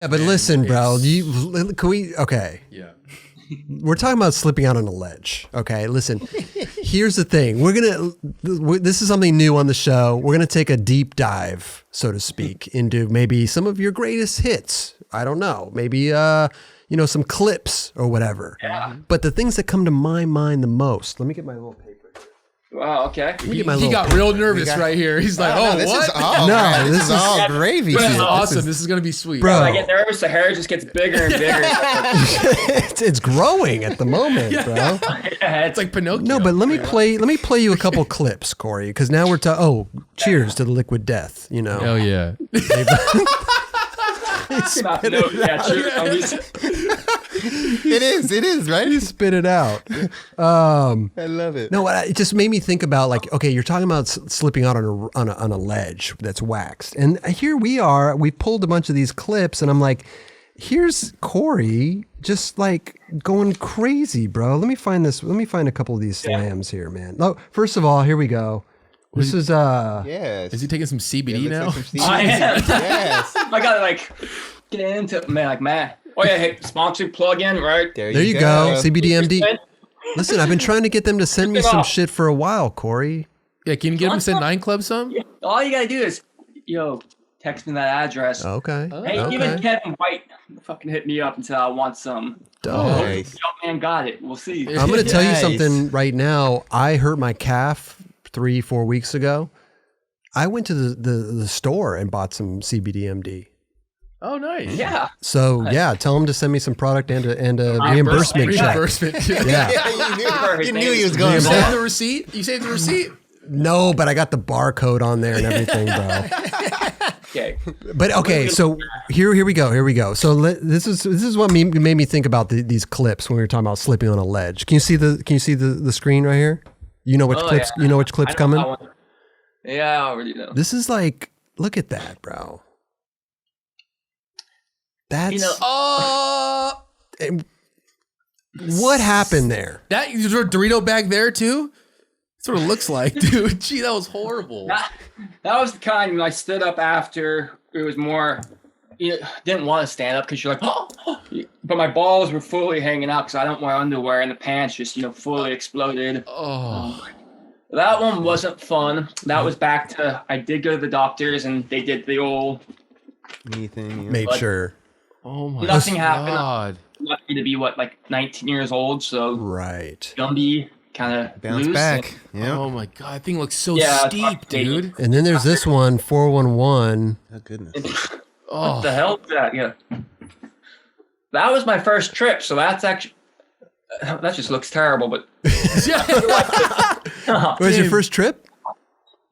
Yeah, but listen, bro. Can we? Okay. Yeah. We're talking about slipping out on a ledge. Okay, listen. Here's the thing. This is something new on the show. We're gonna take a deep dive, so to speak, into maybe some of your greatest hits. I don't know. Maybe some clips or whatever. Yeah. But the things that come to my mind the most. Let me get my little paper. Wow, okay. He got real nervous right here. He's like, no, oh, this what? is all this is all gravy. This is shit. awesome. This is going to be sweet. Bro. When I get nervous, the hair just gets bigger and bigger. it's growing at the moment, bro. Yeah, It's like Pinocchio. No, but let me play you a couple clips, Corey, because now we're cheers to the liquid death. You know. Hell yeah. It is, right? You spit it out. I love it. No, it just made me think about like, okay, you're talking about slipping out on a ledge that's waxed, and here we are. We pulled a bunch of these clips, and I'm like, here's Corey just like going crazy, bro. Let me find this. Let me find a couple of these slams here, man. Oh, first of all, here we go. This is Yes. Is he taking some CBD now? I am. Yes. I gotta like get into it, man. Oh yeah, hey, sponsor plug in, right? there you go. CBDMD. Listen, I've been trying to get them to send me some shit for a while, Corey. Yeah, can you get him to send 9 Club some? Yeah. All you gotta do is, text me that address. Okay. Hey, even Kevin White fucking hit me up and said I want some. Oh. Nice. Young man got it. We'll see. I'm going to tell you Nice. something right now. I hurt my calf 3-4 weeks ago. I went to the store and bought some CBDMD. Oh, nice. Yeah. So yeah, tell him to send me some product and a reimbursement check. Yeah. You knew he was going You there. saved the receipt? You saved the receipt? No, but I got the barcode on there and everything, bro. Okay. But okay, so here we go. So this is what made me think about these clips when we were talking about slipping on a ledge. Can you see the screen right here? You know which clips? Yeah. You know which clips coming? Yeah, I already know. This is like, look at that, bro. That's what happened there? That is there a Dorito bag there too? That's what it looks like, dude. Gee, that was horrible. That was the kind when I stood up after. It was more. You didn't want to stand up because you're like, but my balls were fully hanging out because I don't wear underwear and the pants just fully exploded. Oh. That one wasn't fun. That was back to I did go to the doctors and they did the old Knee thing. Yeah. Made sure. Oh my nothing God. happened. Lucky to be 19 years old, so Right. Gumby kind of Bounce back. Yeah. Oh my God. That thing looks so Yeah, steep, dude. And then there's this one, 411. Oh goodness. What the hell is that? Yeah. That was my first trip, so that's actually that just looks terrible, but What was your first trip?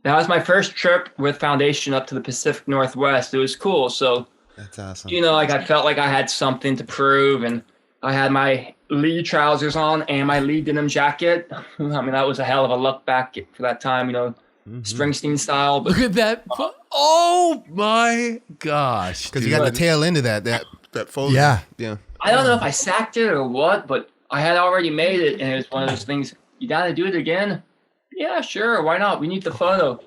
that was my first trip with Foundation up to the Pacific Northwest. It was cool. So, That's awesome. I felt like I had something to prove, and I had my Lee trousers on and my Lee denim jacket. I mean, that was a hell of a look back for that time, Springsteen style. But Look at that. Oh my gosh. Because you got the tail end of that fold. Yeah. Yeah. I don't know if I sacked it or what, but I had already made it, and it was one of those things. You gotta do it again? Yeah, sure. Why not? We need the photo.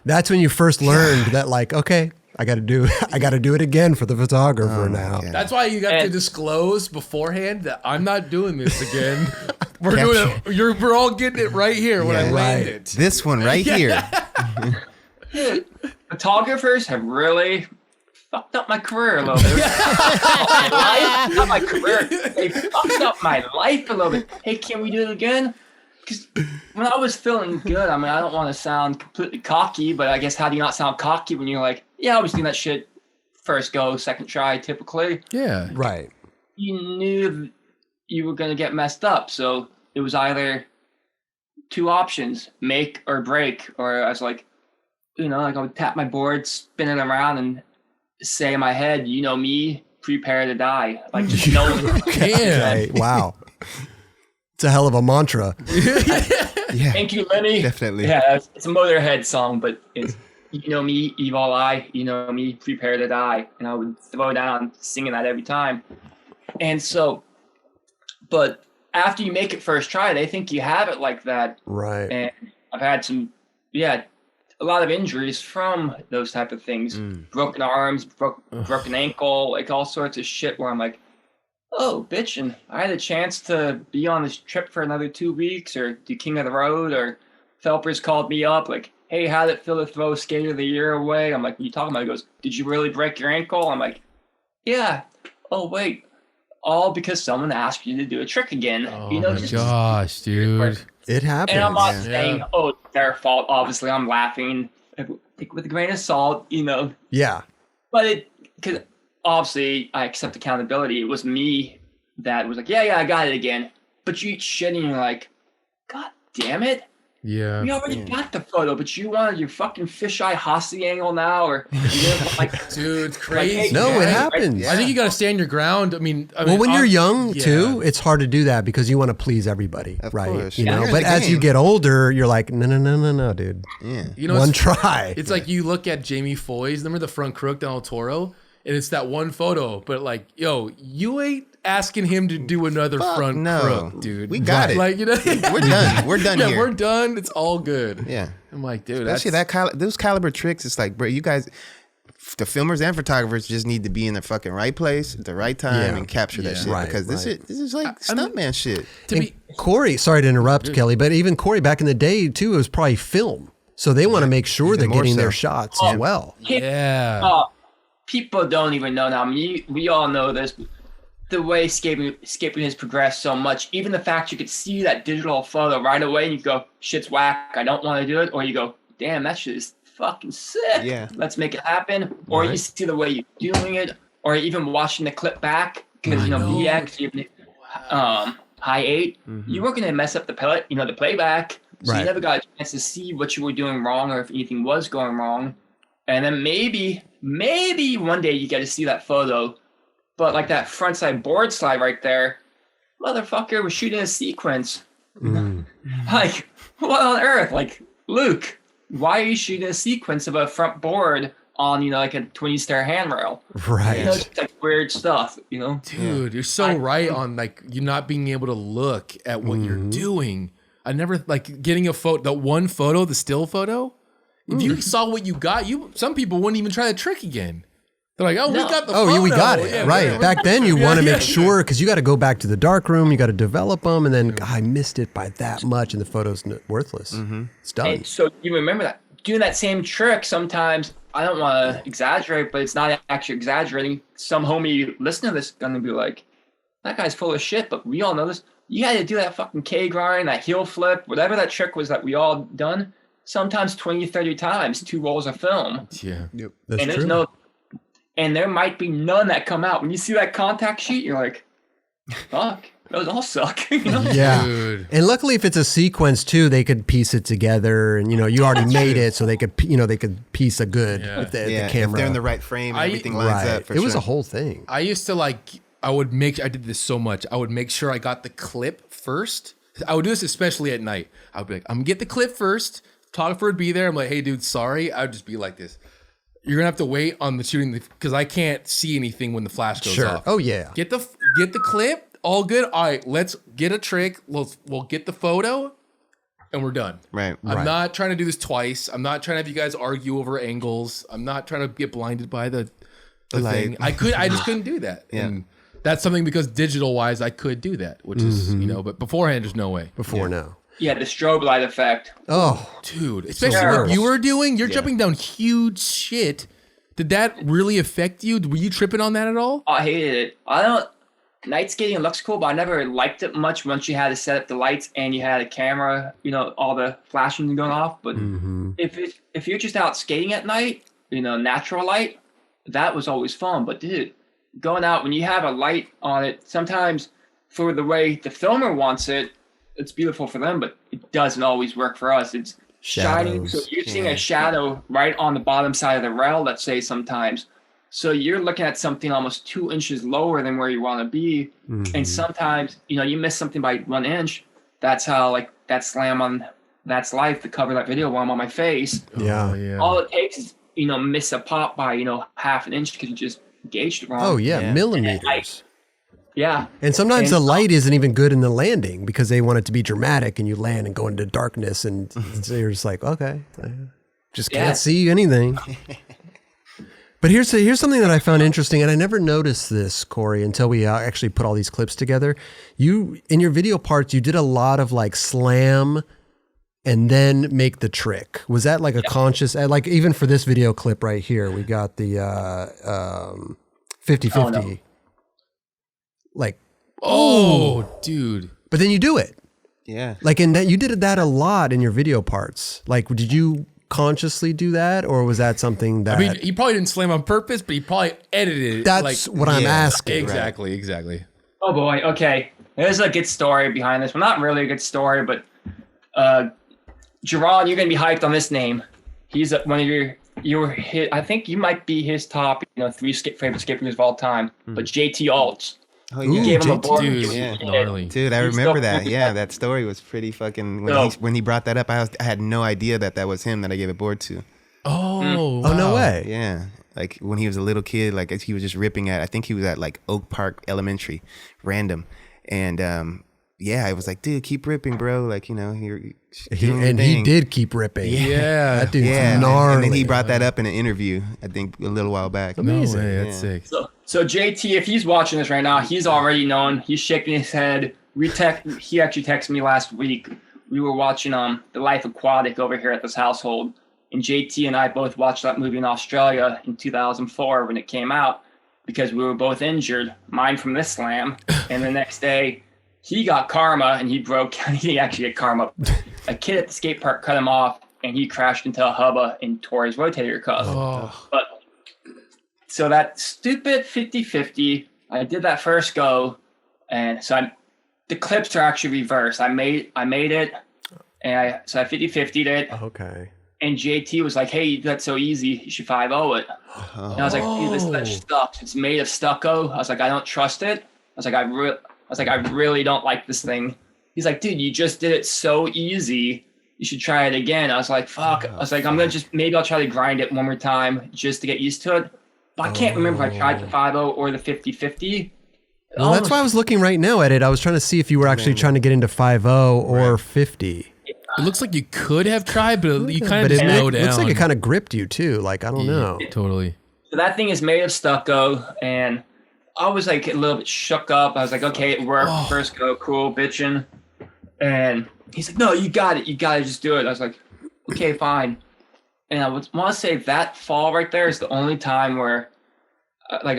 That's when you first learned that, like, okay, I got to do it again for the photographer now. God. That's why you got to disclose beforehand that I'm not doing this again. We're doing it. We're all getting it right here when I land it. This one right here. Photographers have really fucked up my career a little bit. Not my career. They fucked up my life a little bit. Hey, can we do it again? Because when I was feeling good, I mean, I don't want to sound completely cocky, but I guess how do you not sound cocky when you're like, yeah, I was doing that shit first go, second try, typically. Yeah. Right. You knew you were going to get messed up. So it was either two options, make or break. Or I was like, I would tap my board, spin it around, and say in my head, me, prepare to die. Like, just knowing. Right. Wow. It's a hell of a mantra. Yeah. Thank you, Lenny. Definitely. Yeah, it's a Motorhead song, but it's, me, evil eye, me, prepare to die. And I would throw down singing that every time. And so, but after you make it first try, they think you have it like that. Right. And I've had some, a lot of injuries from those type of things. Broken arms, broken ankle, like all sorts of shit where I'm like, oh, bitch, and I had a chance to be on this trip for another 2 weeks or do King of the Road, or Phelpers called me up like, hey, how'd it feel to throw Skater of the Year away? I'm like, what are you talking about? He goes, did you really break your ankle? I'm like, yeah. Oh, wait. All because someone asked you to do a trick again. Oh you know, my gosh, dude. It happens. And I'm not saying, oh, it's their fault. Obviously, I'm laughing with a grain of salt, you know. Yeah. But because obviously I accept accountability. It was me that was like, yeah, I got it again. But you eat shit and you're like, God damn it. Yeah. We already got the photo, but you wanted your fucking fisheye Hossie angle now, or like, Dude, it's crazy. Like, hey, No, it happens. I think you got to stand your ground. I mean, Well, when you're young yeah. too, it's hard to do that because you want to please everybody, Of right? course. You Yeah. know, You're in but the as you game. get older, you're like, no, dude. Yeah. You know, One it's, try. it's like you look at Jamie Foy's, remember the front crook down El Toro? And it's that one photo, but like, yo, you ain't asking him to do another front no. crook, dude. We got it. Like, you know, We're done. We're done yeah, here. we're done. It's all good. Yeah. I'm like, dude, Especially those caliber tricks. It's like, bro, you guys, the filmers and photographers just need to be in the fucking right place at the right time Yeah. and capture that Yeah. shit Right, because this is like stuntman shit. to And be Corey, sorry to interrupt, Kelly, but even Corey back in the day too, it was probably film. So they want to make sure they're Even more getting so. their shots as well. yeah. people don't even know now. I mean, we all know this. The way escaping has progressed so much, even the fact you could see that digital photo right away and you go, shit's whack, I don't want to do it. Or you go, damn, that shit is fucking sick. Yeah. Let's make it happen. Or you see the way you're doing it, or even watching the clip back. Because, you know, VX, even high 8, you weren't going to mess up the the playback. So Right. you never got a chance to see what you were doing wrong or if anything was going wrong. And then maybe one day you get to see that photo. But like that front side board slide right there, motherfucker was shooting a sequence. Like, what on earth? Like, Luke, why are you shooting a sequence of a front board on, like a 20-star handrail? Right. Just like weird stuff, Dude, you're so right on like you not being able to look at what you're doing. I never like getting a photo, the one photo, the still photo. If you saw what you got, some people wouldn't even try the trick again. They're like, oh, we got the photo. Oh, yeah, we got it. Yeah, right. we're- Back then, you want to yeah. make sure because you got to go back to the dark room. You got to develop them. And then, God, I missed it by that much. And the photo's worthless. It's done. And so you remember that. Doing that same trick sometimes, I don't want to exaggerate, but it's not actually exaggerating. Some homie listening to this is going to be like, that guy's full of shit, but we all know this. You had to do that fucking K-grind, that heel flip, whatever that trick was that we all done, sometimes 20, 30 times, 2 rolls of film. Yeah. That's And true. there's and there might be none that come out. When you see that contact sheet, you're like, fuck, those all suck. Yeah. Dude. And luckily, if it's a sequence too, they could piece it together, and you already made it, so they could they could piece a good with the If camera. they're in the right frame, and everything lines right. up. For It was sure. a whole thing. I used to I did this so much. I would make sure I got the clip first. I would do this especially at night. I would be like, I'm gonna get the clip first. Photographer would be there. I'm like, hey dude, sorry. I would just be like this. You're gonna have to wait on the shooting because I can't see anything when the flash goes Sure. off. Oh yeah. Get the clip. All good. All right, let's get a trick. We'll get the photo, and we're done. Right. I'm not trying to do this twice. I'm not trying to have you guys argue over angles. I'm not trying to get blinded by the light. thing. I just couldn't do that. Yeah. And that's something because digital wise, I could do that, which is, but beforehand, there's no way. Before now. Yeah, the strobe light effect. Oh, Dude, especially worse. what you were doing, you're jumping down huge shit. Did that really affect you? Were you tripping on that at all? I hated it. Night skating looks cool, but I never liked it much once you had to set up the lights and you had a camera, all the flashing going off. But if you're just out skating at night, natural light, that was always fun. But dude, going out when you have a light on it, sometimes for the way the filmer wants it, it's beautiful for them, but it doesn't always work for us. It's shining. So Shadows. you're seeing a shadow right on the bottom side of the rail, let's say sometimes. So you're looking at something almost 2 inches lower than where you want to be. And sometimes, you miss something by 1 inch. That's how, that slam on That's Life, the cover of that video while I'm on my face. Yeah. Oh, yeah. All it takes is, miss a pop by, half an inch because you just gauged it wrong. Oh yeah, Yeah. millimeters. Yeah. And sometimes And- the light isn't even good in the landing because they want it to be dramatic, and you land and go into darkness, and so you're just like, okay. Just can't see anything. But here's something that I found interesting, and I never noticed this, Corey, until we actually put all these clips together. You, in your video parts, you did a lot of like slam and then make the trick. Was that like a conscious, like even for this video clip right here, we got the 50-50. Oh, no. Like, dude. but then you do it. Yeah. Like, and that you did that a lot in your video parts. Like, did you consciously do that, or was that something that? I mean, he probably didn't slam on purpose, but he probably edited it. That's what I'm asking. Exactly. Oh boy. Okay. There's a good story behind this. Well, not really a good story, but Jeron, you're gonna be hyped on this name. He's one of your hit. I think you might be his top, 3 favorite skateboarders of all time. But JT Alt. Oh, You yeah. gave him a board. Dude, Yeah. gnarly. Dude, I He's remember so- that. Yeah, that story was pretty fucking. When he brought that up, I had no idea that was him that I gave a board to. Oh, Oh no wow. way! Yeah, like when he was a little kid, like he was just ripping at. I think he was at like Oak Park Elementary, random, and yeah, I was like, dude, keep ripping, bro. Like you're He did keep ripping. Yeah. That dude's Yeah, gnarly. and then he brought that up in an interview. I think a little while back. No Amazing. way, that's sick. So JT, if he's watching this right now, he's already known. He's shaking his head. He actually texted me last week. We were watching The Life Aquatic over here at this household, and JT and I both watched that movie in Australia in 2004 when it came out because we were both injured. Mine from this slam, and the next day he got karma and he actually had karma. A kid at the skate park cut him off, and he crashed into a hubba and tore his rotator cuff. But so that stupid 50-50, I did that first go, and so the clips are actually reversed. I made it, and I 50-50'd it, Okay. and JT was like, "Hey, that's so easy. You should 5-0 it." And I was like, "Dude, this ledge sucks. It's made of stucco." I was like, "I don't trust it." I really don't like this thing. He's like, "Dude, you just did it so easy. You should try it again." I was like, "Fuck." I was like, maybe I'll try to grind it one more time just to get used to it. But I can't remember if I tried the 5-0 or the 50-50. Well, that's why I was looking right now at it. I was trying to see if you were actually trying to get into 5-0 or 50. It looks like you could have tried, but you kind of But just it slowed down. looks like it kind of gripped you too. Like, I don't know. Totally. So that thing is made of stucco, and I was like a little bit shook up. I was like, okay, it worked. First go, cool, bitching. And he's like, "No, you got it. You got to just do it." I was like, "Okay, fine." And I want to say that fall right there is the only time where, I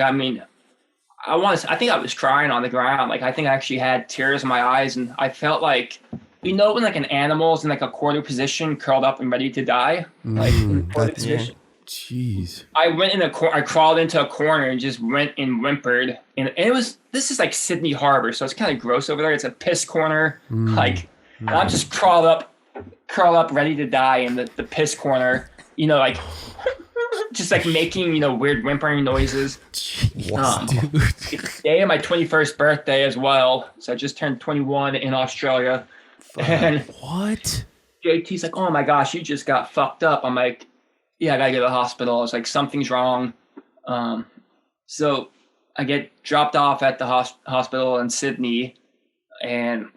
think I was crying on the ground. Like, I think I actually had tears in my eyes, and I felt like, when like an animal's in like a quarter position, curled up and ready to die, like in a quarter position. Jeez. I crawled into a corner and just went and whimpered. And this is like Sydney Harbor, so it's kind of gross over there. It's a piss corner. And I'm just curled up, ready to die in the piss corner, like just like making, weird whimpering noises. It's the day of my 21st birthday as well. So I just turned 21 in Australia. And What? JT's like, "Oh my gosh, you just got fucked up." I'm like, "Yeah, I gotta go to the hospital." I was like, "Something's wrong." So I get dropped off at the hospital in Sydney, and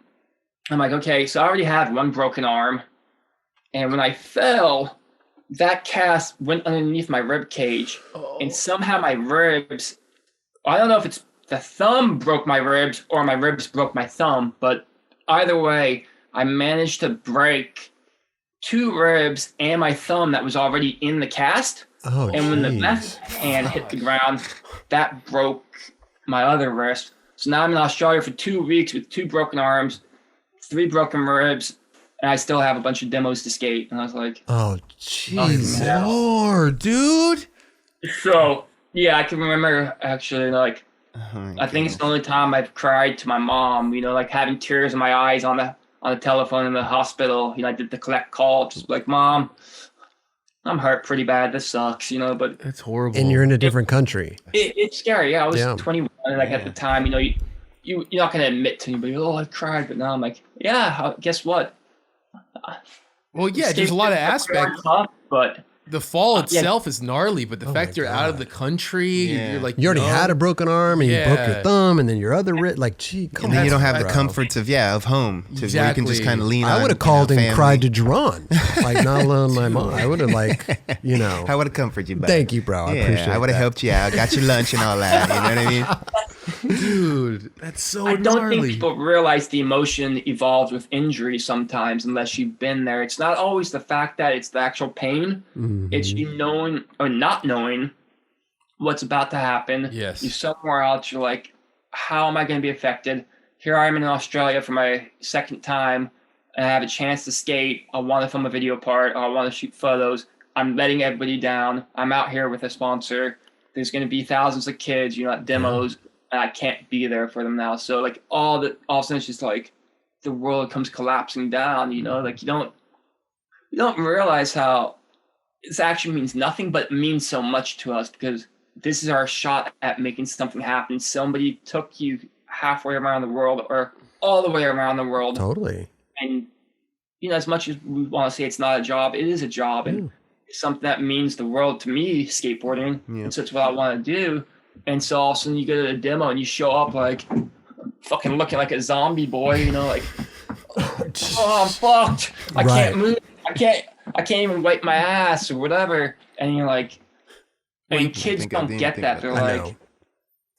I'm like, "Okay, so I already have one broken arm." And when I fell, that cast went underneath my rib cage, and somehow my ribs, I don't know if it's the thumb broke my ribs or my ribs broke my thumb, but either way, I managed to break 2 ribs and my thumb that was already in the cast. Oh, And when the geez. left hand hit the ground, that broke my other wrist. So now I'm in Australia for 2 weeks with 2 broken arms, 3 broken ribs, and I still have a bunch of demos to skate. And I was like, Oh, jeez. man. Lord, dude. so yeah, I can remember actually like, Oh, I think it's the only time I've cried to my mom, like having tears in my eyes on the telephone in the hospital. I did the collect call, just like, "Mom, I'm hurt pretty bad. This sucks," but That's horrible. And you're in a different country. it's scary. Yeah, I was Yeah. 21, like at the time, you're not gonna admit to anybody, "Oh, I cried," but now I'm like, yeah, guess what? Well, yeah, there's a lot of aspects. Tough, but the fall itself is gnarly, but the Oh fact my you're out of God. the country, you're like You already had a broken arm and you broke your Yeah. thumb and then your other wrist. Like, gee, come And on. then you don't have the bro. comforts of home to where you can just Exactly. kind of lean on. I would have called and cried to Jeron, like not alone my mom. I would have I would have comforted you, buddy. Thank you, bro. I appreciate I would have that. helped you out, got you lunch and all that. You know what I mean? dude, that's so I don't think gnarly. people realize the emotion evolves with injury sometimes unless you've been there. It's not always the fact that it's the actual pain. It's you knowing or not knowing what's about to happen. Yes. You're somewhere else. You're like, how am I going to be affected? Here I am in Australia for my second time, and I have a chance to skate. I want to film a video part. I want to shoot photos. I'm letting everybody down. I'm out here with a sponsor. There's going to be thousands of kids, at demos, and I can't be there for them now. So like all of a sudden it's just like the world comes collapsing down. Like you don't realize how this actually means nothing, but it means so much to us because this is our shot at making something happen. Somebody took you halfway around the world or all the way around the world. Totally. And, as much as we want to say it's not a job, it is a job. And it's something that means the world to me, skateboarding. Yeah. And so it's what I want to do. And so all of a sudden you go to a demo and you show up like fucking looking like a zombie boy, like, oh, I'm fucked. I can't move. I can't even wipe my ass or whatever. And you're like, and kids don't get that. They're I like, know.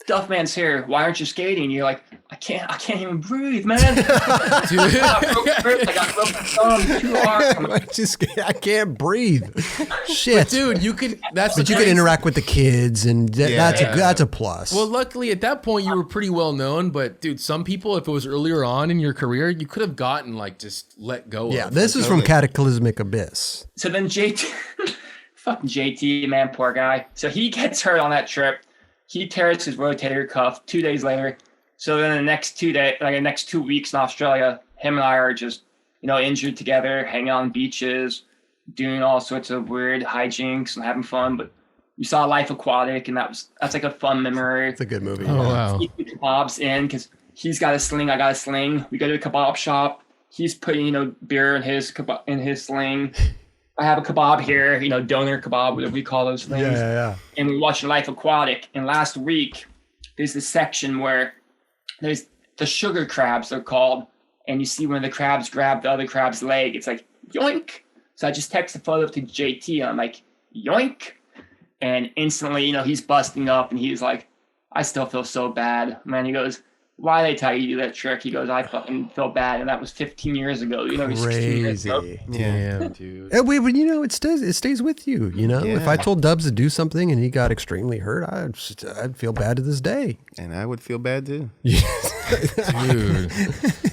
Duffman's here. Why aren't you skating? You're like, I can't even breathe, man. Dude. I got broken thumb, 2 arms. I can't breathe. Shit. Dude, you can. That's But the you can nice- interact with the kids, and that's a plus. Well, luckily at that point you were pretty well known. But dude, some people, if it was earlier on in your career, you could have gotten like just let go. yeah, of. this is from Cataclysmic Abyss. So then fucking JT, man, poor guy. So he gets hurt on that trip. He tears his rotator cuff 2 days later. So then the next 2 weeks in Australia, him and I are just, injured together, hanging on beaches, doing all sorts of weird hijinks and having fun. But we saw Life Aquatic, and that's like a fun memory. It's a good movie. Oh wow. He put kebabs in because he's got a sling, I got a sling. We go to a kebab shop. He's putting, beer in his sling. I have a kebab here, donor kebab, whatever we call those things. Yeah. And we watched Life Aquatic. And last week, there's this section where there's the sugar crabs, they're called. And you see when the crabs grab the other crab's leg, it's like, yoink. So I just text a photo to JT, and I'm like, yoink. And instantly, he's busting up, and he's like, I still feel so bad. Man, he goes, why they tell you to do that trick? He goes, I fucking feel bad. And that was 15 years ago. 16 years ago. Crazy. Damn, dude. But it stays with you. If I told Dubs to do something and he got extremely hurt, I'd feel bad to this day. And I would feel bad too. Dude.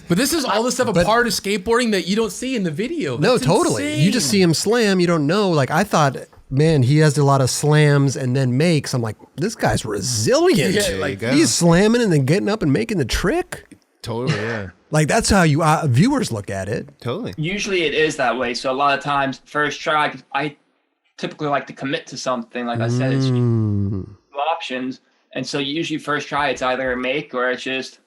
But this is all the stuff a part of skateboarding that you don't see in the video. No, That's totally. insane. You just see him slam. You don't know. Like I thought, man, he has a lot of slams and then makes. I'm like, this guy's resilient. Yeah, like, go. he's slamming and then getting up and making the trick. Totally, yeah. Like that's how you viewers look at it. Totally. Usually it is that way. So a lot of times, first try, I typically like to commit to something. Like I said, it's two options. And so usually first try, it's either a make or it's just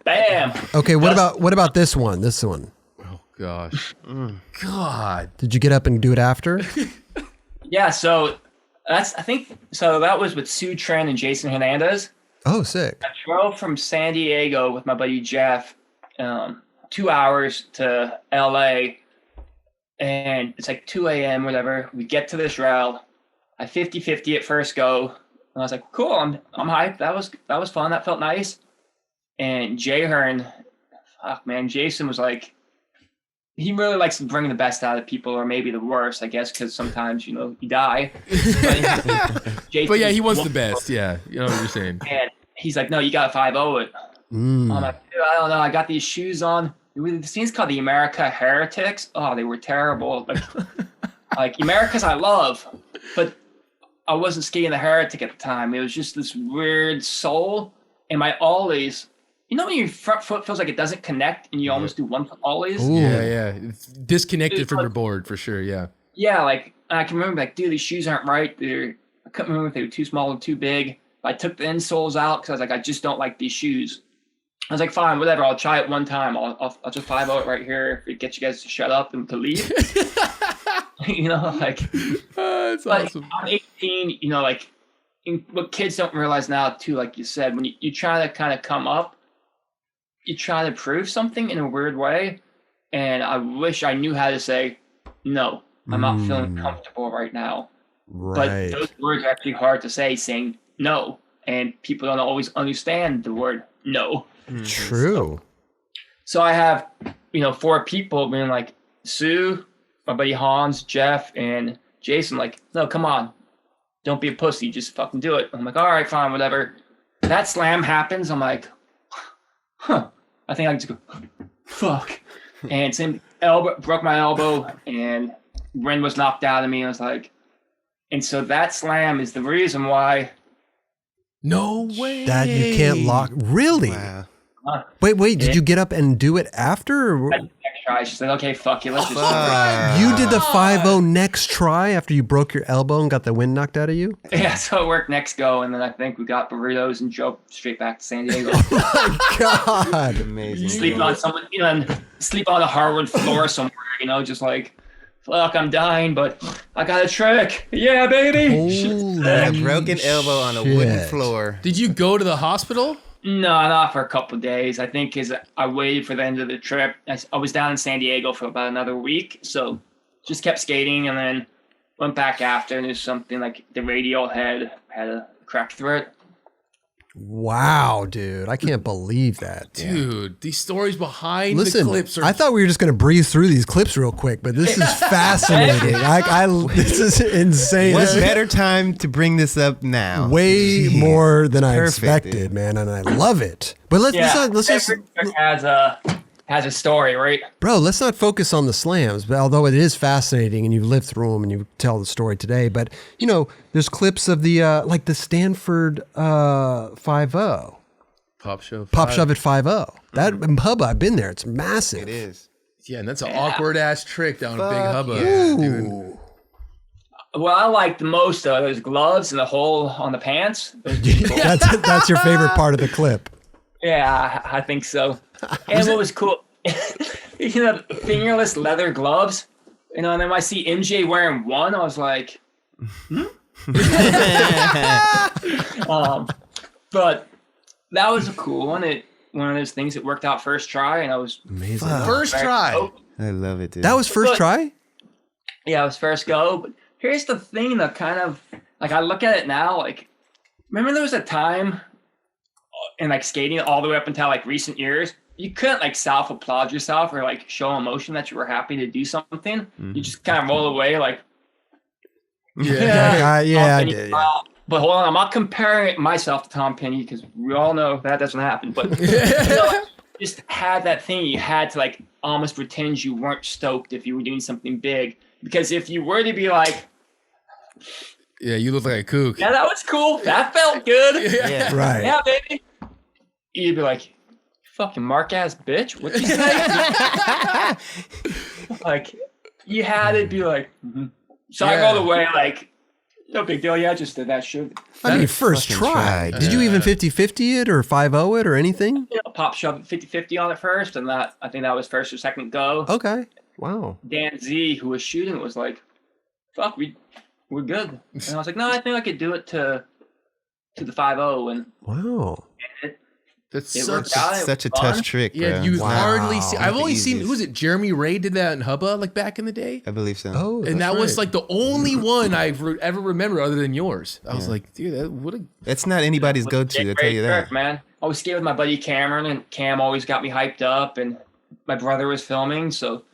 bam. Okay, what about this one? This one. Oh gosh. God. Did you get up and do it after? Yeah, so that was with Sue Tran and Jason Hernandez. Oh, sick. I drove from San Diego with my buddy Jeff, 2 hours to LA, and it's like 2 a.m., whatever. We get to this rail. I 50-50 at first go. And I was like, cool, I'm hyped. That was fun. That felt nice. And Jeron, Jason was like, he really likes to bring the best out of people, or maybe the worst, I guess, because sometimes, you die. But yeah, he wants the best. Yeah. You know what you're saying. And he's like, no, you got to 5-0 it. I'm like, dude, I don't know. I got these shoes on. The scene's called the America Heretics. Oh, they were terrible. Like Americas I love, but I wasn't skating the Heretic at the time. It was just this weird soul. And my ollies, when your front foot feels like it doesn't connect and you almost do one foot ollies? Ooh. Yeah. It's disconnected from your board for sure. Yeah. Yeah, like I can remember, like, dude, these shoes aren't right. I couldn't remember if they were too small or too big. I took the insoles out because I was like, I just don't like these shoes. I was like, fine, whatever. I'll try it one time. I'll just 5-0 it right here if it gets you guys to shut up and to leave. You know, like, That's but awesome. I'm 18, you know, like, what kids don't realize now, too, like you said, when you try to kind of come up, you try to prove something in a weird way. And I wish I knew how to say, no, I'm not feeling comfortable right now. Right. But those words are actually hard to say, saying no. And people don't always understand the word no. True. So I have, you know, 4 people being like, Sue, my buddy Hans, Jeff, and Jason, like, no, come on. Don't be a pussy. Just fucking do it. I'm like, all right, fine, whatever. That slam happens. I'm like, huh. I think I can just go, fuck. And same elbow, broke my elbow, and Ren was knocked out of me. I was like, and so that slam is the reason why. No way. That you can't lock. Really? Wow. Wait. Did you get up and do it after? Or? Next try, she said, okay, fuck you. Let's just. You did the 5-0 next try after you broke your elbow and got the wind knocked out of you? Yeah, so it worked next go, and then I think we got burritos and drove straight back to San Diego. God. Amazing. Sleep on someone, you know, and sleep on a hardwood floor somewhere, you know, just like, fuck, I'm dying, but I got a trick. Yeah, baby. Holy A broken elbow on a wooden shit. floor. Did you go to the hospital? No, not for a couple of days. I think because I waited for the end of the trip. I was down in San Diego for about another week, so just kept skating and then went back after, and there's something like the radial head had a crack through it. Wow, dude. I can't believe that. Dude, these stories behind Listen, the clips are I thought we were just going to breeze through these clips real quick, but this is fascinating. This is insane. What This is better time to bring this up now? way Jeez. more than I Perfect, expected, dude. man, and I love it. But let's just, every trick has a story, right? bro, let's not focus on the slams, but although it is fascinating and you've lived through them and you tell the story today, but you know, there's clips of the like the Stanford 5-0. Pop Shove. Pop shove at 5-0. That hubba, I've been there. It's massive. It is. Yeah, and that's an awkward ass trick down a big hubba. Ooh. Dude. What I like the most are those gloves and the hole on the pants. That's your favorite part of the clip. Yeah, I think so. And what was cool, you know, fingerless leather gloves. You know, and then I see MJ wearing one, I was like, but that was a cool one. One of those things that worked out first try, and I was Amazing. First try. I love it, dude. That was first try? Yeah, it was first go. But here's the thing that kind of, like, I look at it now, like, remember there was a time in, like, skating all the way up until, like, recent years, you couldn't, like, self-applaud yourself or, like, show emotion that you were happy to do something. Mm-hmm. You just kind of roll away, like, Yeah, I did. Yeah. But hold on, I'm not comparing myself to Tom Penny because we all know that doesn't happen. But you know, just had that thing. You had to, like, almost pretend you weren't stoked if you were doing something big. Because if you were to be like, Yeah, you look like a kook. yeah, that was cool. That felt good. Yeah. Right. Yeah, baby. You'd be like, fucking mark-ass bitch. What'd you say? Like, you had to be like, So I go the way, like, no big deal. Yeah, I just did that shit. I mean, first fucking try. try, Did you even 50-50 it or 5-0 it or anything? You know, pop shove 50-50 on it first, and I think that was first or second go. Okay. Wow. Dan Z, who was shooting, was like, fuck, we're good. And I was like, no, I think I could do it to the 5-0, and Wow. That's it such worked out. It Such a was fun. tough trick, bro. Yeah, you Wow. hardly see. I've Not the only seen. easiest. Who was it? Jeremy Ray did that in Hubba, like back in the day. I believe so. Oh, And that was like the only one I ever remember other than yours. I was like, dude, that would have. That's not anybody's go-to, I'll tell you that. Trick, man. I was skating with my buddy Cameron, and Cam always got me hyped up, and my brother was filming. So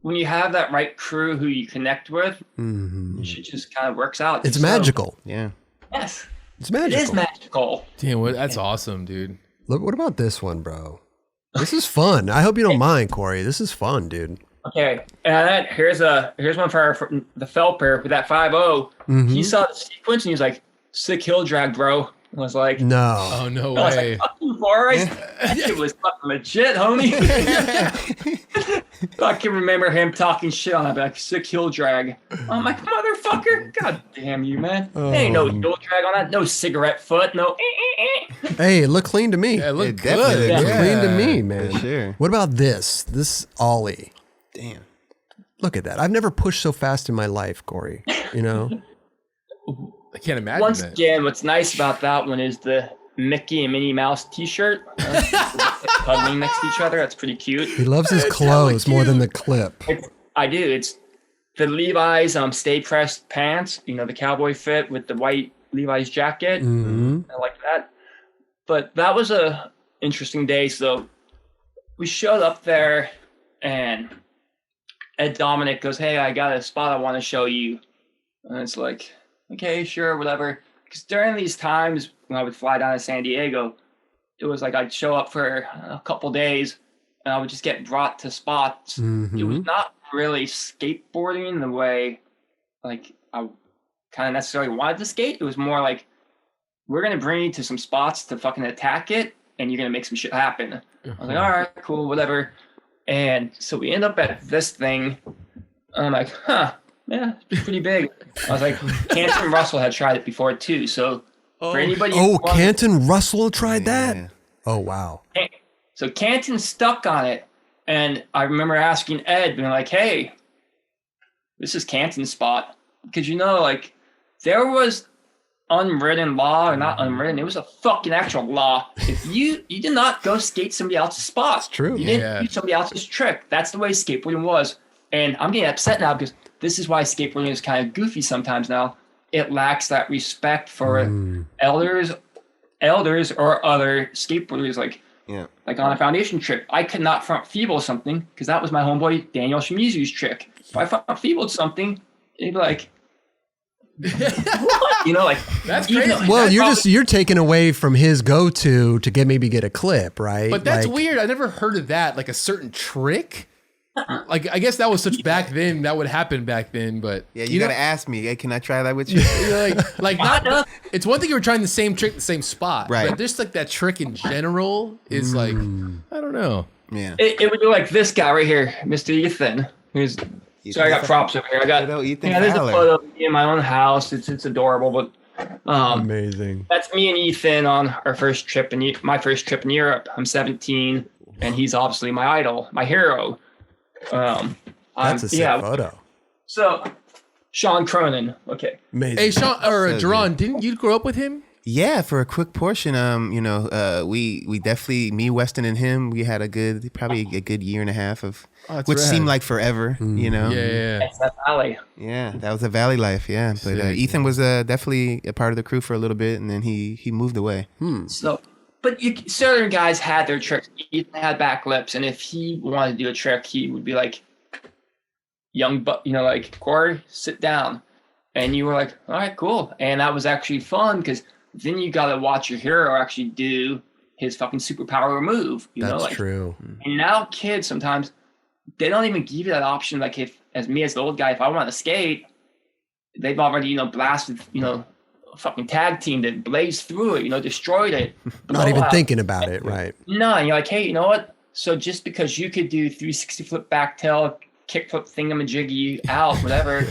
when you have that right crew who you connect with, it just kind of works out. It's So, magical. Yeah. Yes, It's it magical. is magical. Damn, that's awesome, dude. Look, what about this one, bro? This is fun. I hope you don't mind, Corey. This is fun, dude. Okay, and here's one for the Felper with that 5-0. He saw the sequence and he was like, "Sick hill drag, bro." I was like, No. Oh no I was way. like, "Fuck you, Forrest." It was fucking legit, homie. I can remember him talking shit on that, like, sick hill drag. I'm like, motherfucker, god damn you, man. There ain't no hill drag on that, no cigarette foot, no. Hey, it looked clean to me. Yeah, it looked It definitely good. It looked Yeah. clean to me, man. For sure. What about this? This ollie. Damn. Look at that. I've never pushed so fast in my life, Corey. You know? I can't imagine Once that. again, what's nice about that one is the Mickey and Minnie Mouse T-shirt. Huddling next to each other. That's pretty cute. He loves his clothes more than the clip. I do. It's the Levi's stay pressed pants. You know, the cowboy fit with the white Levi's jacket. Mm-hmm. I like that. But that was a interesting day. So we showed up there, and Ed Dominic goes, "Hey, I got a spot I want to show you." And it's like, okay, sure, whatever. Because during these times when I would fly down to San Diego, it was like I'd show up for a couple days and I would just get brought to spots. Mm-hmm. It was not really skateboarding the way like I kind of necessarily wanted to skate. It was more like, we're going to bring you to some spots to fucking attack it and you're going to make some shit happen. I was like, all right, cool, whatever. And so we end up at this thing. And I'm like, yeah, it's pretty big. I was like, Canton Russell had tried it before too. So for anybody, Canton Russell tried that. Yeah. Oh wow. So Canton stuck on it, and I remember asking Ed, being like, "Hey, this is Canton's spot," because like there was unwritten law, or not unwritten. It was a fucking actual law. If you did not go skate somebody else's spot, It's true. You didn't do somebody else's trick. That's the way skateboarding was. And I'm getting upset now because this is why skateboarding is kind of goofy sometimes now. It lacks that respect for elders or other skateboarders. Like on a foundation trick, I could not front feeble something because that was my homeboy Daniel Shimizu's trick. If I front feebled something, he'd be like, what? Like That's crazy. Well, you're taking away from his go-to to maybe get a clip, right? But that's weird. I never heard of that. Like a certain trick. Like I guess that was such back then. That would happen back then. But Yeah, you gotta ask me. Hey, can I try that with you? like not. It's one thing you were trying the same trick, the same spot, Right. But just like that trick in general is like, I don't know. Yeah. It would be like this guy right here, Mr. Ethan. So I got props over here. I got Ethan there's a Fowler. photo of me in my own house. It's adorable, but amazing. that's me and Ethan on our first trip my first trip in Europe. I'm 17, and he's obviously my idol, my hero. That's a sick photo. So Sean Cronin, okay. Amazing. Hey, Sean or So Jeron, didn't you grow up with him? Yeah, for a quick portion, we definitely, me, Weston, and him, we had probably a good year and a half of, that's which rad. seemed like forever, Yeah. That's that valley. Yeah, that was a valley life, yeah. But Sick. Ethan was definitely a part of the crew for a little bit, and then he moved away. So, but certain guys had their tricks. Ethan had back lips, and if he wanted to do a trick, he would be like, like, Corey, sit down. And you were like, all right, cool. And that was actually fun because then you got to watch your hero actually do his fucking superpower move. That's true. And now kids sometimes, they don't even give you that option. Like as the old guy, if I want to skate, they've already, blasted, a fucking tag team that blazed through it, destroyed it. Not even thinking about it, right? No, and you're like, hey, you know what? So just because you could do 360 flip back tail, kickflip thingamajiggy out, whatever,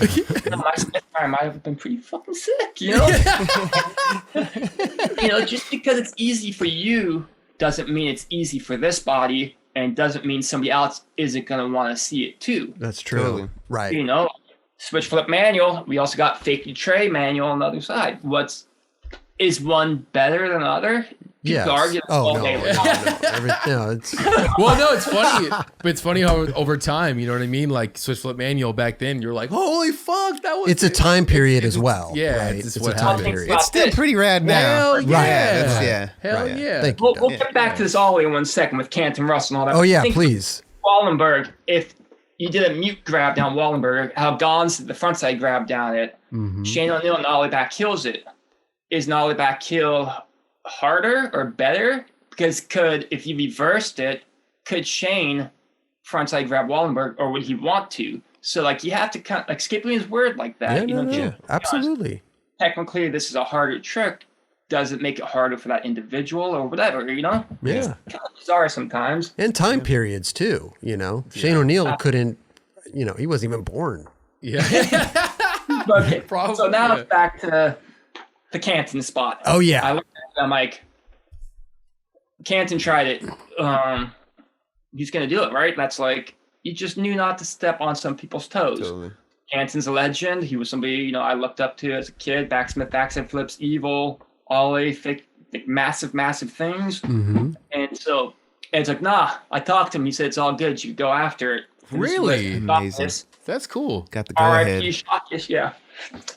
my Spitfire might have been pretty fucking sick, just because it's easy for you doesn't mean it's easy for this body, and doesn't mean somebody else isn't going to want to see it too. That's true. Totally. Right. Switch flip manual. We also got fake tray manual on the other side. Is one better than the other? Yes. Argue Oh, all no, day no, long. it's Well, no, it's funny. But it's funny how over time, you know what I mean? Like switch flip manual back then, you're like, holy fuck, that was. it's a time period as well. Yeah, right? it's It's what a time happens. period. It's still pretty rad now. Hell yeah. Yeah. Hell Right. yeah. Thank you. We'll get back to this all in 1 second with Canton Russell and all that. Oh yeah, Think please. Wallenberg, if you did a mute grab down Wallenberg, how Gons did the frontside grab down it, Shane O'Neill nollie back kills it. Is nollie back kill harder or better? Because if you reversed it, could Shane frontside grab Wallenberg, or would he want to? So you have to kind of, skateboarding is weird like that. Yeah, absolutely. Technically, this is a harder trick. Does it make it harder for that individual or whatever, Yeah. It's kind of bizarre sometimes. And time periods too, Shane O'Neill couldn't, he wasn't even born. Yeah. Okay, Probably, so now yeah. it's back to the Canton spot. Oh yeah. I looked at it, I'm like, Canton tried it. He's going to do it, right? That's you just knew not to step on some people's toes. Totally. Canton's a legend. He was somebody, you know, I looked up to as a kid. Backsmith, backside flips, evil, ollie, fake, massive, massive things. Mm-hmm. And so it's like, nah, I talked to him. He said, it's all good. You go after it. And this Really? was Amazing. Shockus. That's cool. Got the go R.I.P. ahead. Shockus, yeah.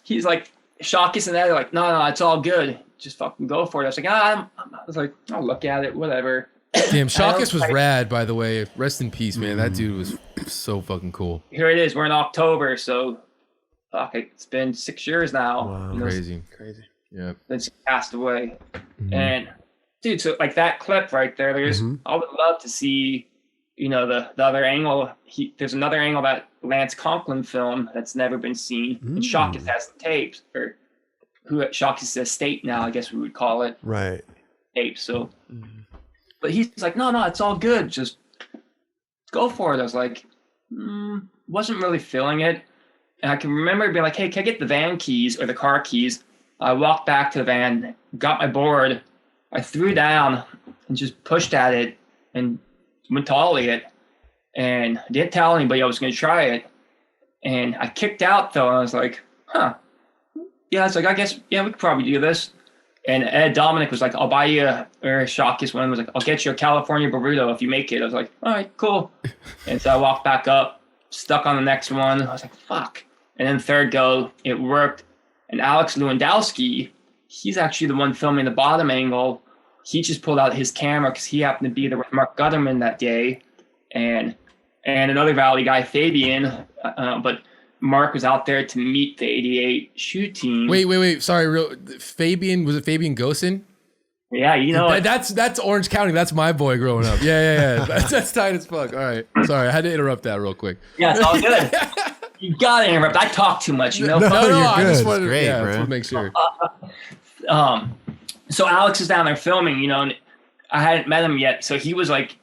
He's like, Shockus and that are like, no, it's all good. Just fucking go for it. I was like, I was like, I'll look at it, whatever. Damn, Shockus was rad, by the way. Rest in peace, man. That dude was so fucking cool. Here it is. We're in October, so fuck, it's been 6 years now. Wow. You know, Crazy. Crazy. Yeah. since he passed away. Mhm. And dude, so like that clip right there, I would love to see, you know, the other angle. There's another angle that Lance Conklin film that's never been seen. And Shockus has the tapes, or Shockus' estate now, I guess we would call it Right. tapes. So, but he's like, no, it's all good. Just go for it. I was like, wasn't really feeling it. And I can remember being like, hey, can I get the van keys or the car keys? I walked back to the van, got my board. I threw down and just pushed at it and went to ollie it. And I didn't tell anybody I was going to try it. And I kicked out, though, and I was like, huh. Yeah, it's like, I guess, yeah, we could probably do this. And Ed Dominic was like, I'll buy you, or Shockus one was like, I'll get you a California burrito if you make it. I was like, all right, cool. And so I walked back up, stuck on the next one. I was like, fuck. And then third go, it worked. And Alex Lewandowski, he's actually the one filming the bottom angle. He just pulled out his camera because he happened to be there with Mark Gutterman that day. And another Valley guy, Fabian. But Mark was out there to meet the 88 shoot team. Wait. Sorry, Fabian, was it Fabian Gosen? Yeah, you know it. That's Orange County. That's my boy growing up. Yeah. That's tight as fuck. All right. Sorry, I had to interrupt that real quick. Yeah, it's all good. You gotta interrupt. I talk too much, you know. No, No, you're I just good. wanted Great, to, bro. to make sure. So Alex is down there filming, you know, and I hadn't met him yet. So he was like,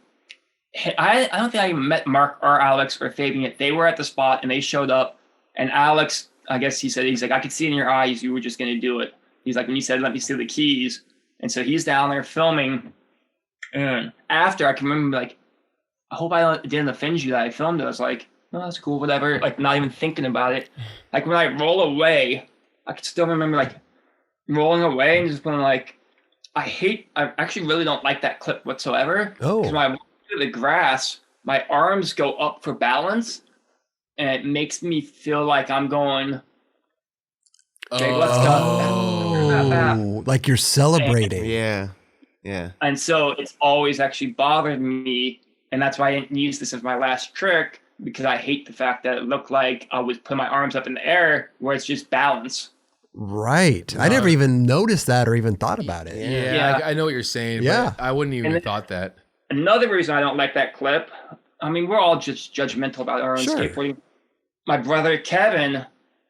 I don't think I even met Mark or Alex or Fabian yet. They were at the spot and they showed up. And Alex, I guess he's like, I could see in your eyes you were just gonna do it. He's like, when you said, let me see the keys. And so he's down there filming. And after, I can remember, like, I hope I didn't offend you that I filmed it. I was like, no, that's cool, whatever. Like, not even thinking about it. Like, when I roll away, I can still remember, like, rolling away and just going, like, I actually really don't like that clip whatsoever. Oh. Because when I walk through the grass, my arms go up for balance, and it makes me feel like I'm going, okay, let's go. Oh, like you're celebrating. Yeah. And so it's always actually bothered me, and that's why I didn't use this as my last trick, because I hate the fact that it looked like I was putting my arms up in the air where it's just balance. Right. I never even noticed that or even thought about it. Yeah. I know what you're saying. Yeah. But I wouldn't even And have thought that. Another reason I don't like that clip, I mean, we're all just judgmental about our own Sure. skateboarding. My brother Kevin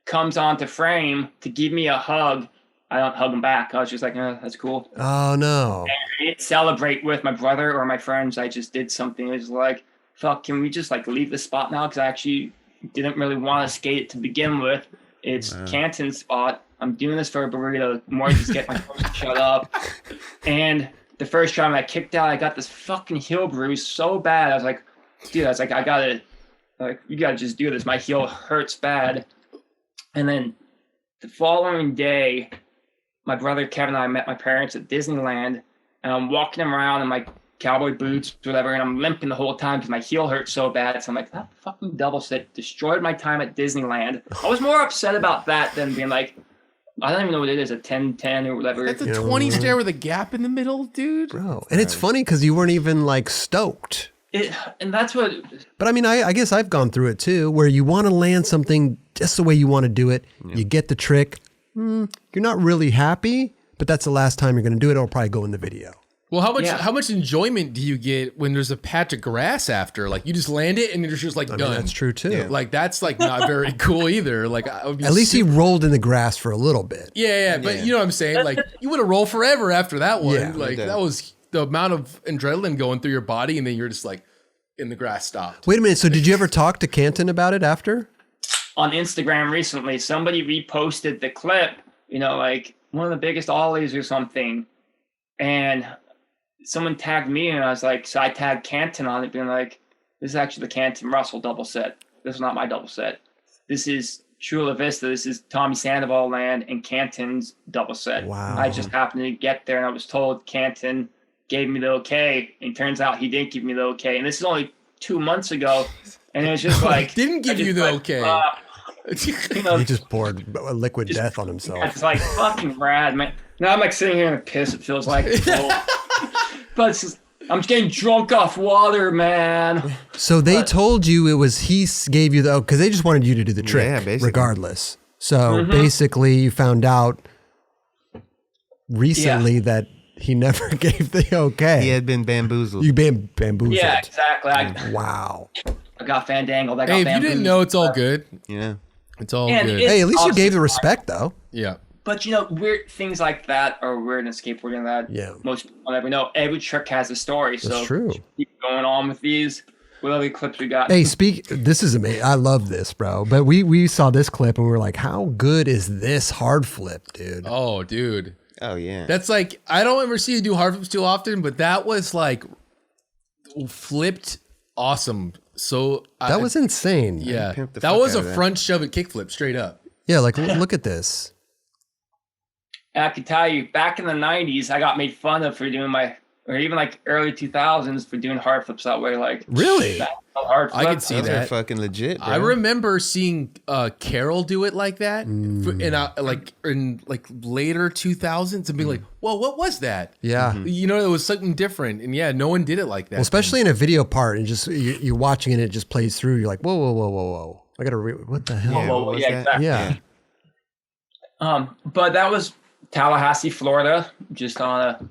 comes onto frame to give me a hug. I don't hug him back. I was just like, that's cool. Oh, no. I didn't celebrate with my brother or my friends. I just did something. It was like, fuck, can we just like leave this spot now? Because I actually didn't really want to skate it to begin with. It's Canton's spot. I'm doing this for a burrito. More just get my phone to shut up. And the first time I kicked out, I got this fucking heel bruise so bad. I was like, dude, I gotta, like, you gotta just do this. My heel hurts bad. And then the following day, my brother Kevin and I met my parents at Disneyland, and I'm walking around in my cowboy boots, whatever, and I'm limping the whole time because my heel hurts so bad. So I'm like, that fucking double set destroyed my time at Disneyland. I was more upset about that than being like, I don't even know what it is, a 10-10 or whatever. That's a 20 stair with a gap in the middle, dude. Bro. And it's funny because you weren't even like stoked. And that's what. But I mean, I guess I've gone through it too, where you want to land something just the way you want to do it. You get the trick. You're not really happy, but that's the last time you're going to do it. It'll probably go in the video. Well, how much enjoyment do you get when there's a patch of grass after? Like, you just land it and it's just like I done. mean, that's true too. Yeah. Like, that's like not very cool either. Like, I would be At least he rolled in the grass for a little bit. Yeah, but you know what I'm saying? Like, you would have rolled forever after that one. Yeah, like, no doubt. that was the amount of adrenaline going through your body, and then you're just like, in the grass stopped. Wait a minute. So did you ever talk to Canton about it after? On Instagram recently, somebody reposted the clip, you know, like one of the biggest ollies or something. And someone tagged me, and I was like, so I tagged Canton on it, being like, This is actually the Canton Russell double set. This is not my double set. This is Chula Vista. This is Tommy Sandoval land and Canton's double set. Wow. I just happened to get there and I was told Canton gave me the okay. And turns out he didn't give me the okay. And this is only 2 months ago. And it was just like. Didn't give you the okay. You know, He just poured a liquid death on himself. it's like fucking rad, man. Now I'm like sitting here in a piss, it feels like. But it's just, I'm just getting drunk off water, man. So they told you it was gave you the because they just wanted you to do the trick, Yeah, basically. regardless. So basically, you found out recently that he never gave the okay. He had been bamboozled. You bamboozled. Yeah, exactly. Wow. I got fandangled. I got Hey, if you didn't bamboozled. know, it's all good. Yeah. It's all And good. it- Hey, at least you Obviously gave the fine. respect, though. Yeah. But you know, weird things like that are weird in skateboarding that Yeah. most people never know. Every trick has a story. So That's true. keep going on with these. What other clips we got? Hey, this is amazing. I love this, bro. But we saw this clip and we were like, how good is this hard flip, dude? Oh, dude. Oh yeah. That's like, I don't ever see you do hard flips too often, but that was like flipped awesome. So That was insane. yeah, pimped the that fuck was out a of that. front shove it kickflip straight up. Yeah, like look at this. And I can tell you, back in the 90s, I got made fun of for doing or even like early 2000s for doing hard flips that way. Like, Really? that's a hard flip. I could see Those are that. fucking legit, bro. I remember seeing Carol do it like that, in later 2000s, and being like, "Whoa, what was that?" Yeah. You know, it was something different, and yeah, no one did it like that. Well, especially in a video part and just you're watching it, it just plays through. You're like, whoa. I gotta what the hell? Yeah, Well, what was yeah, that? exactly. Yeah. But that was Tallahassee, Florida, just on a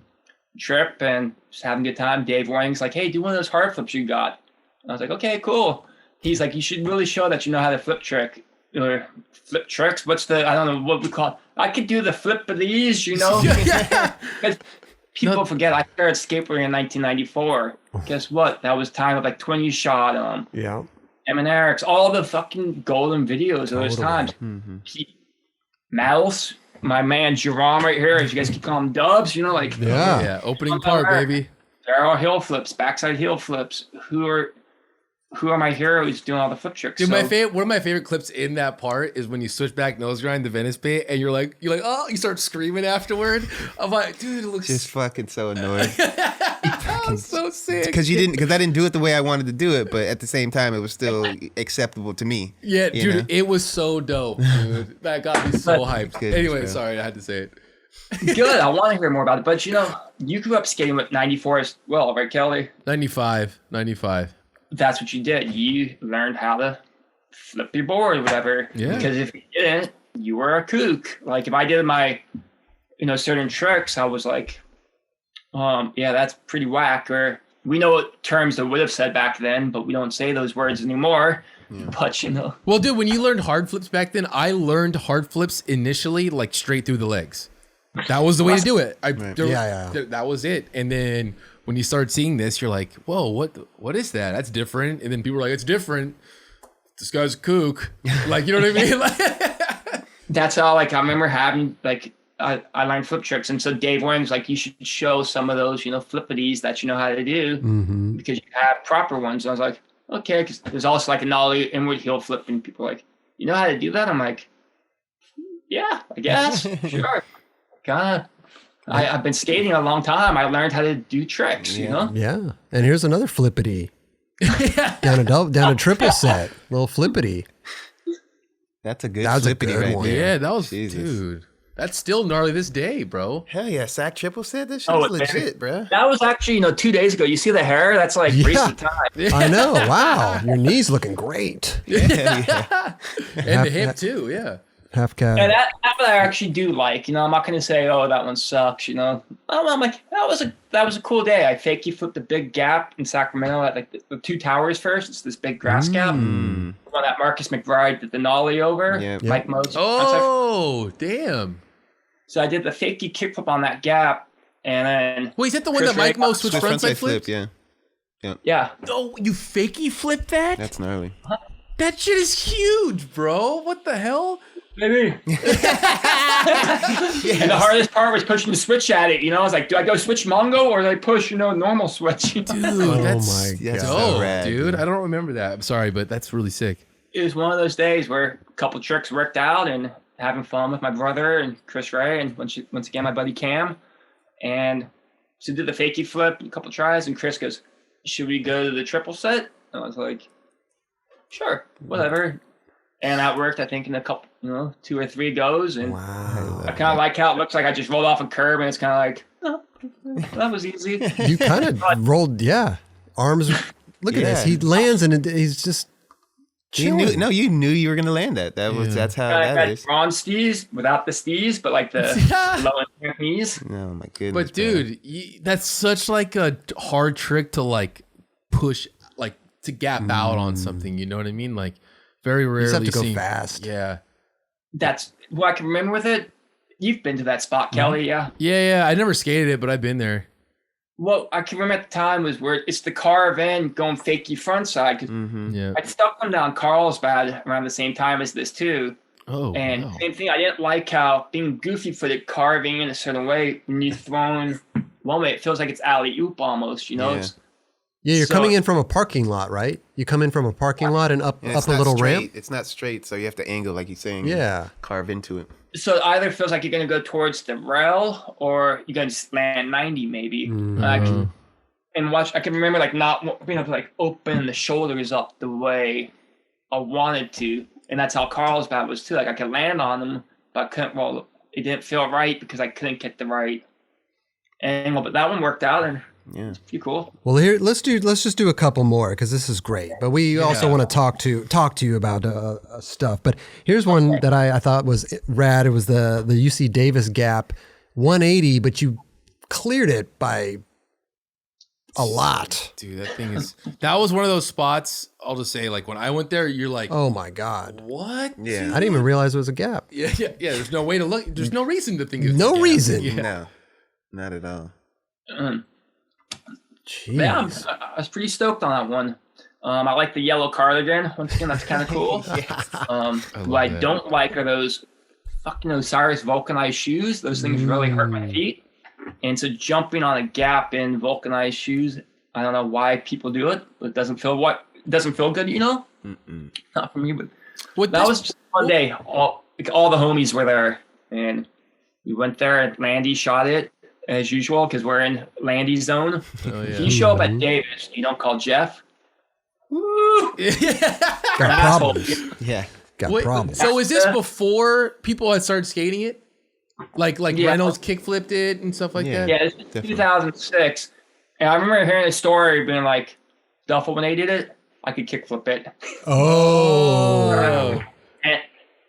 trip and just having a good time. Dave Wang's like, hey, do one of those hard flips you got. And I was like, okay, cool. He's like, you should really show that you know how to flip trick. Or flip tricks? What's the, I don't know what we call it. I could do the flip of these, you know? Because people forget, I started skateboarding in 1994. Guess what? That was time of like Twin You Shot, Yeah. M and Eric's, all the fucking golden videos of those times. Mouse, my man Jeron right here, as you guys keep calling him Dubs, you know, like Yeah. yeah, opening part, baby. there are heel flips, backside heel flips. Who are my heroes doing all the flip tricks? Dude, So- one of my favorite clips in that part is when you switch back nose grind the Venice bait, and you're like, oh, you start screaming afterward. I'm like, dude, it looks Just fucking so annoying. so sick. Because I didn't do it the way I wanted to do it, but at the same time, it was still acceptable to me. Yeah, you dude, know? it was so dope, dude. That got me so hyped. Goodness, Anyway, bro. sorry, I had to say it. Good. I want to hear more about it. But you know, you grew up skating with 94 as well, right, Kelly? 95. That's what you did. You learned how to flip your board or whatever. Yeah. Because if you didn't, you were a kook. Like if I did my, certain tricks, I was like, yeah, that's pretty whack. Or we know what terms they would have said back then, but we don't say those words anymore. But Well, dude, when you learned hard flips back then, I learned hard flips initially like straight through the legs. That was the way to do it. Yeah. That was it. And then when you start seeing this, you're like, whoa, what is that? That's different. And then people are like, it's different. This guy's a kook. Like, you know what I mean? Like, that's how, like, I remember having, like, I learned flip tricks. And so Dave Williams, like, you should show some of those, flippities that you know how to do because you have proper ones. And I was like, okay, because there's also like a nollie inward heel flip, and people are like, you know how to do that? I'm like, yeah, I guess, sure. I've been skating a long time. I learned how to do tricks, Yeah. And here's another flippity. down a triple set. Little flippity. That's a good That was a flippity good right one. there. yeah, that was, Jesus. dude. That's still gnarly this day, bro. Hell yeah, sack triple set. This shit Oh, is legit, bro. That was actually, 2 days ago. You see the hair? That's like recent time. I know. Wow. Your knee's looking great. And the hip too, yeah. Half cat. And that one I actually do like. I'm not gonna say, oh, that one sucks. I'm like, that was a cool day. I fakey flipped a big gap in Sacramento at like the two towers first. It's this big grass gap. One that Marcus McBride did the nollie over. Yeah. Mike Mose. Oh, damn. So I did the fakey kickflip on that gap, and then Wait, is that the one Chris that Mike Ray- Mo switched Frontside frontside flip? yeah. yeah, Oh, you fakey flipped that? That's gnarly. That shit is huge, bro. What the hell? Maybe. And the hardest part was pushing the switch at it. I was like, do I go switch Mongo or do I push, normal switch? Dude, Oh that's my God. dope, rad, dude. I don't remember that. I'm sorry, but that's really sick. It was one of those days where a couple tricks worked out and having fun with my brother and Chris Ray and once again my buddy Cam. And so did the fakie flip, a couple tries, and Chris goes, should we go to the triple set? And I was like, sure, whatever. And that worked, I think, in a couple, 2 or 3 goes. And Wow. I kind of like how it looks like I just rolled off a curb, and it's kind of like, oh, that was easy. You kind of rolled, arms. Look at this. He lands and he's just You chilling. knew you were gonna land that. That's how I that had is. bronze stees without the stees, but like the low end knees. Oh my goodness. But dude, that's such like a hard trick to like push, like to gap out on something. You know what I mean? Like very rarely. You just have to go seen- fast. Yeah. That's what I can remember with it. You've been to that spot, Kelly, yeah. Yeah. I never skated it, but I've been there. What I can remember at the time was where it's the carve in going fakie front side. 'Cause Yeah. I stuck them down Carlsbad around the same time as this too. Oh. And wow. same thing, I didn't like how being goofy footed carving in a certain way when you're thrown one way, it feels like it's alley oop almost, Yeah. Yeah, you're So- coming in from a parking lot, right? You come in from a parking lot and up And it's a not little straight. ramp. It's not straight, so you have to angle like you're saying. Yeah. Carve into it. So it either feels like you're gonna go towards the rail or you're gonna just land 90 maybe. I can remember like not being able to like open the shoulders up the way I wanted to. And that's how Carlsbad was too. Like I could land on them, but I couldn't roll. It didn't feel right because I couldn't get the right angle. But that one worked out and Yeah. it's pretty cool. Well, here let's just do a couple more because this is great. But we also want to talk to you about stuff. But here's one that I thought was rad. It was the UC Davis gap 180, but you cleared it by a lot. Dude, that was one of those spots. I'll just say, like when I went there, you're like, Oh my God. what? Yeah. I didn't even realize it was a gap. Yeah. There's no way to look. There's no reason to think it's No a gap. reason. Yeah. No, not at all. Jeez. Yeah, I was pretty stoked on that one. I like the yellow cardigan. Once again, that's kind of cool. What I that. don't like are those fucking Osiris vulcanized shoes. Those things really hurt my feet. And so jumping on a gap in vulcanized shoes, I don't know why people do it. It doesn't feel good, Not for me, but What that was just one day. All the homies were there, and we went there. And Landy shot it as usual because we're in Landy's zone. Oh, If yeah. you show up at Davis, you don't call Jeff. Woo! Got Asshole. problems. Yeah. Got Wait, problems. so is this before people had started skating it? Like Yeah. Reynolds kick flipped it and stuff like Yeah. that? Yeah, this is 2006. And I remember hearing a story being like, Duffel, when they did it, I could kickflip it. Oh.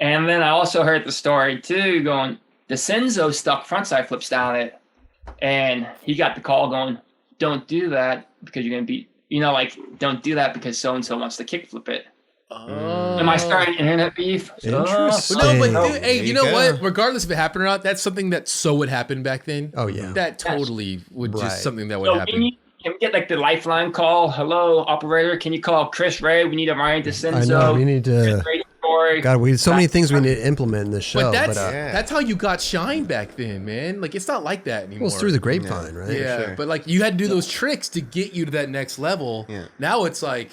And then I also heard the story too going, DeCenzo stuck frontside flips down it. And he got the call going, don't do that because you're going to be, don't do that because so-and-so wants to kickflip it. Oh. Am I starting internet beef? Interesting. No, but Oh, dude, hey, there you you know go. what? Regardless if it happened or not, that's something that so would happen back then. Oh, yeah. That totally would Right. just something that would So happen. can we get like the lifeline call? Hello, operator. Can you call Chris Ray? We need a Ryan DeCenzo. I know. We need to. Great story. God, so many things we need to implement in this show. But that's Yeah. that's how you got shine back then, man. Like it's not like that anymore. well, it's through the grapevine, right? yeah, sure. but like you had to do those tricks to get you to that next level. Yeah. Now it's like,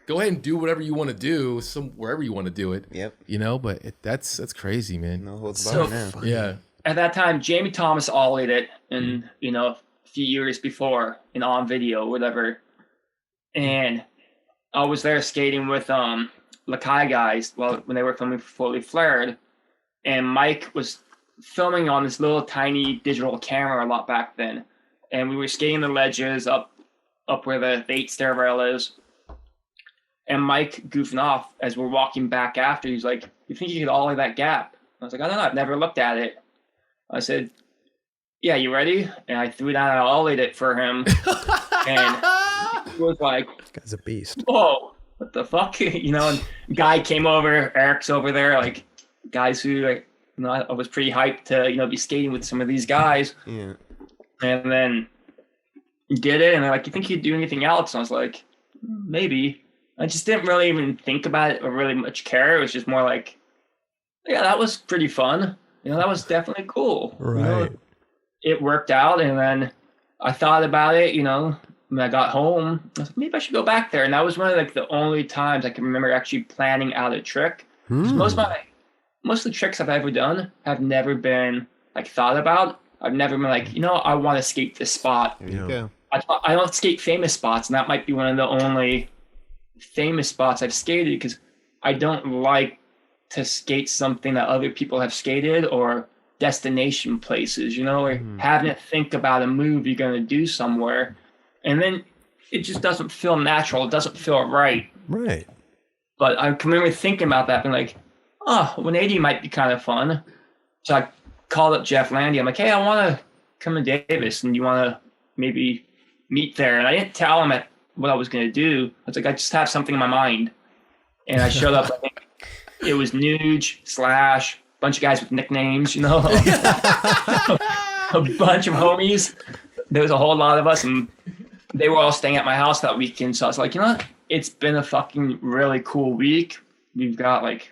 go ahead and do whatever you want to do, wherever you want to do it. Yep. But that's crazy, man. No holds So barred now. Yeah. At that time, Jamie Thomas ollied it in, a few years before in on video, whatever. And I was there skating with Lakai guys when they were filming for Fully Flared. And Mike was filming on this little tiny digital camera a lot back then. And we were skating the ledges up where the 8 stairrail is. And Mike goofing off as we're walking back after. He's like, you think you could ollie that gap? I was like, I don't know. I've never looked at it. I said, yeah, you ready? And I threw down and I ollied it for him. And he was like, This guy's a beast. whoa, what the fuck? And guy came over, Eric's over there, like guys who, I was pretty hyped to, be skating with some of these guys. Yeah. And then he did it. And they're like, you think you'd do anything else? And I was like, maybe. I just didn't really even think about it or really much care. It was just more like, yeah, that was pretty fun. That was definitely cool. Right. It worked out, and then I thought about it, when I got home. I was like, maybe I should go back there. And that was one of like the only times I can remember actually planning out a trick. 'Cause most of the tricks I've ever done have never been like thought about. I've never been like, I want to skate this spot. There you go. I don't skate famous spots, and that might be one of the only famous spots I've skated, because I don't like to skate something that other people have skated, or destination places, or having to think about a move you're going to do somewhere. And then it just doesn't feel natural. It doesn't feel right. Right. But I can remember thinking about that, being like, 180 might be kind of fun. So I called up Jeff Landy. I'm like, hey, I want to come to Davis, and you want to maybe meet there? And I didn't tell him what I was going to do. I was like, I just have something in my mind. And I showed up. I think it was Nuge, Slash, bunch of guys with nicknames, a bunch of homies. There was a whole lot of us, and they were all staying at my house that weekend. So I was like, what? It's been a fucking really cool week. We've got like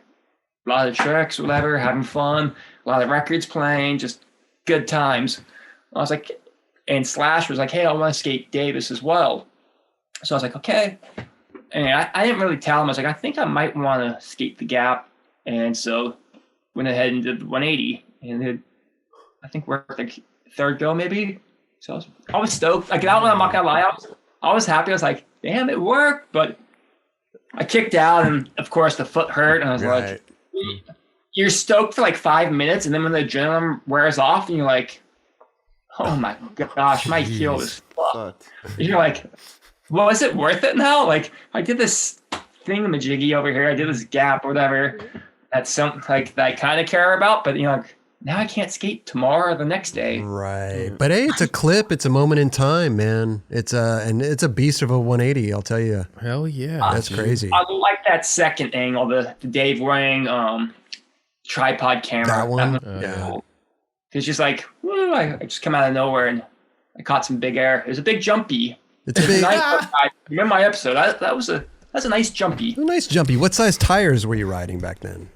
a lot of tricks, whatever, having fun, a lot of records playing, just good times. I was like, and Slash was like, hey, I want to skate Davis as well. So I was like, okay. And I didn't really tell him. I was like, I think I might want to skate the Gap. And so went ahead and did the 180. And I think we're like third go maybe. So I was stoked. Like, that one, I'm not gonna lie, I was happy. I was like, damn, it worked. But I kicked out, and of course the foot hurt. And I was like, you're stoked for like 5 minutes, and then when the adrenaline wears off, and you're like, oh my gosh, my heel is fucked. You're like, well, is it worth it now? Like, I did this thingamajiggy over here. I did this Gap or whatever. That's something like that I kind of care about, but like, now I can't skate tomorrow or the next day. Right. But hey, it's a clip. It's a moment in time, man. It's a beast of a 180, I'll tell you. Hell yeah. That's crazy. I like that second angle, the Dave Wang tripod camera. That one? Yeah. It's just like, woo, I just come out of nowhere and I caught some big air. It was a big jumpy. It's a big. I remember my episode. That's a nice jumpy. A nice jumpy. What size tires were you riding back then?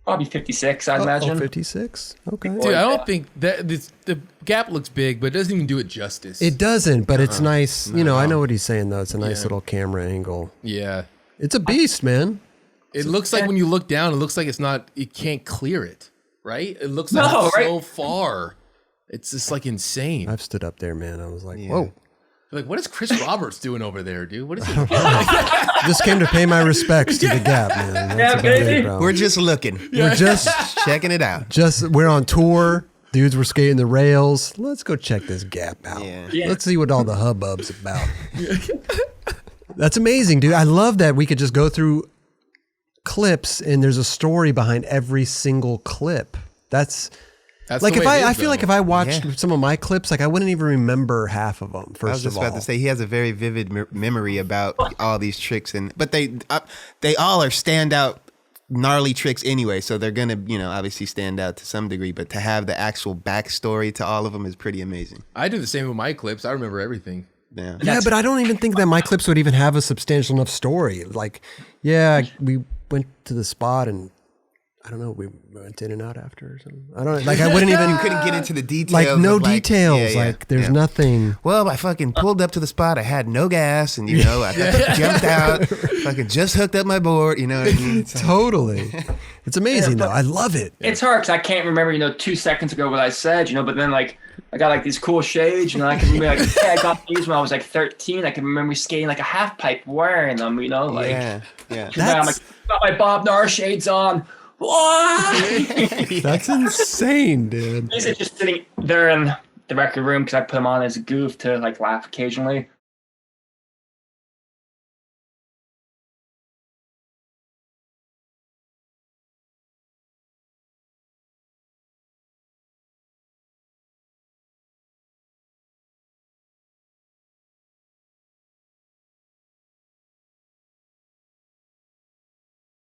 Probably 56, I'd imagine. 56? Okay. Dude, I don't think that the Gap looks big, but it doesn't even do it justice. It doesn't, but it's nice. I know what he's saying, though. It's a nice little camera angle. Yeah. It's a beast, man. It looks like when you look down, it looks like you can't clear it, right? It looks like it's so far. It's just like insane. I've stood up there, man. I was like, whoa. Like, what is Chris Roberts doing over there, dude? What is he? Just came to pay my respects to the Gap, man. That's about baby. it, bro. We're just looking. We're just Checking it out. we're on tour. Dudes were skating the rails. Let's go check this Gap out. Yeah. Let's see what all the hubbub's about. That's amazing, dude. I love that we could just go through clips and there's a story behind every single clip. That's like, if I feel like if I watched some of my clips, like I wouldn't even remember half of them. I was just about to say he has a very vivid memory about all these tricks, but they all are standout gnarly tricks anyway, so they're gonna obviously stand out to some degree. But to have the actual backstory to all of them is pretty amazing. I do the same with my clips. I remember everything. Yeah, but I don't even think that my clips would even have a substantial enough story. Like, we went to the spot and I don't know, we went in and out after or something. I don't know. Like, I wouldn't even. You couldn't get into the details. Like, no details. Like, there's nothing. Well, I fucking pulled up to the spot. I had no gas, and I jumped out. Fucking just hooked up my board. What I mean? Totally. It's amazing though. I love it. It's hard because I can't remember 2 seconds ago what I said. But then like I got like these cool shades. I can remember like, I got these when I was like 13. I can remember skating like a half pipe wearing them. Like yeah. I'm like, got my Bob Nahr shades on. What? That's insane, dude. These are just sitting there in the record room because I put them on as a goof to like laugh occasionally.